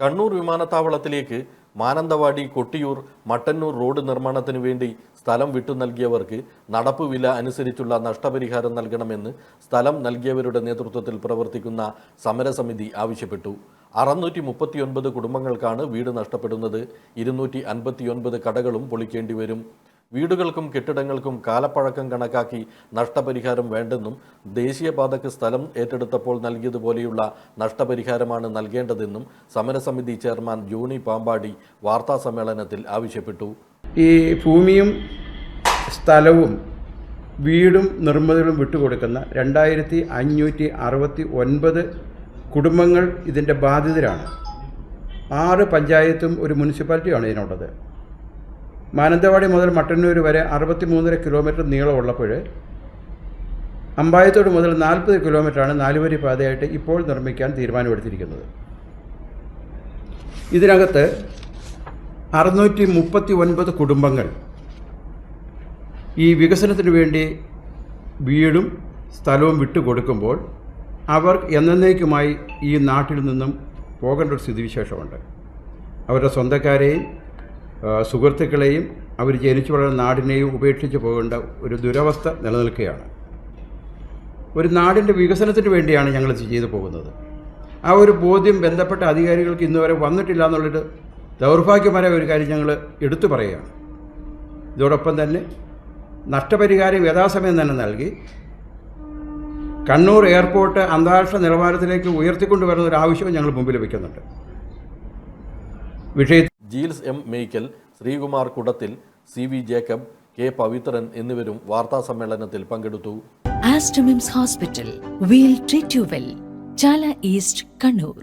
കണ്ണൂർ വിമാനത്താവളത്തിലേക്ക് മാനന്തവാടി കൊട്ടിയൂർ മട്ടന്നൂർ റോഡ് നിർമ്മാണത്തിനു വേണ്ടി സ്ഥലം വിട്ടു നൽകിയവർക്ക് നടപ്പ് വില അനുസരിച്ചുള്ള നഷ്ടപരിഹാരം നൽകണമെന്ന് സ്ഥലം നൽകിയവരുടെ നേതൃത്വത്തിൽ പ്രവർത്തിക്കുന്ന സമരസമിതി ആവശ്യപ്പെട്ടു. 639 കുടുംബങ്ങൾക്കാണ് വീട് നഷ്ടപ്പെടുന്നത്. 259 കടകളും പൊളിക്കേണ്ടി വരും. വീടുകൾക്കും കെട്ടിടങ്ങൾക്കും കാലപ്പഴക്കം കണക്കാക്കി നഷ്ടപരിഹാരം വേണ്ടെന്നും ദേശീയപാതയ്ക്ക് സ്ഥലം ഏറ്റെടുത്തപ്പോൾ നൽകിയതുപോലെയുള്ള നഷ്ടപരിഹാരമാണ് നൽകേണ്ടതെന്നും സമരസമിതി ചെയർമാൻ ജോണി പാമ്പാടി വാർത്താസമ്മേളനത്തിൽ ആവശ്യപ്പെട്ടു. ഈ ഭൂമിയും സ്ഥലവും വീടും നിർമ്മിതികളും വിട്ടുകൊടുക്കുന്ന 2569 കുടുംബങ്ങൾ ഇതിൻ്റെ ബാധിതരാണ്. 6 പഞ്ചായത്തും ഒരു മുനിസിപ്പാലിറ്റിയാണ് ഇതിനുള്ളത്. മാനന്തവാടി മുതൽ മട്ടന്നൂർ വരെ 63.5 കിലോമീറ്റർ നീളമുള്ളപ്പോൾ അമ്പായത്തോട് മുതൽ 40 കിലോമീറ്ററാണ് 4 വരി പാതയായിട്ട് ഇപ്പോൾ നിർമ്മിക്കാൻ തീരുമാനമെടുത്തിരിക്കുന്നത്. ഇതിനകത്ത് 639 കുടുംബങ്ങൾ ഈ വികസനത്തിന് വേണ്ടി വീടും സ്ഥലവും വിട്ടുകൊടുക്കുമ്പോൾ അവർ എന്നേക്കുമായി ഈ നാട്ടിൽ നിന്നും പോകേണ്ട ഒരു സ്ഥിതിവിശേഷമുണ്ട്. അവരുടെ സ്വന്തക്കാരെയും സുഹൃത്തുക്കളെയും അവർ ജനിച്ചു വളർന്ന നാടിനെയും ഉപേക്ഷിച്ച് പോകേണ്ട ഒരു ദുരവസ്ഥ നിലനിൽക്കുകയാണ്. ഒരു നാടിൻ്റെ വികസനത്തിന് വേണ്ടിയാണ് ഞങ്ങൾ ചെയ്തു പോകുന്നത്. ആ ഒരു ബോധ്യം ബന്ധപ്പെട്ട അധികാരികൾക്ക് ഇന്നുവരെ വന്നിട്ടില്ല എന്നുള്ളൊരു ദൗർഭാഗ്യമായ ഒരു കാര്യം ഞങ്ങൾ എടുത്തു പറയുകയാണ്. ഇതോടൊപ്പം തന്നെ നഷ്ടപരിഹാരം യഥാസമയം തന്നെ നൽകി കണ്ണൂർ എയർപോർട്ട് അന്താരാഷ്ട്ര നിലവാരത്തിലേക്ക് ഉയർത്തിക്കൊണ്ടുവരുന്ന ഒരു ആവശ്യവും ഞങ്ങൾ മുമ്പിൽ വയ്ക്കുന്നുണ്ട്. ജീൽസ് എം മേയ്ക്കൽ, Sreekumar Kudathil, CV Jacob, K Pavithran എന്നിവരും വാർത്താസമ്മേളനത്തിൽ പങ്കെടുത്തു. Aster MIMS hospital, we'll treat you well. Chala east, Kannur.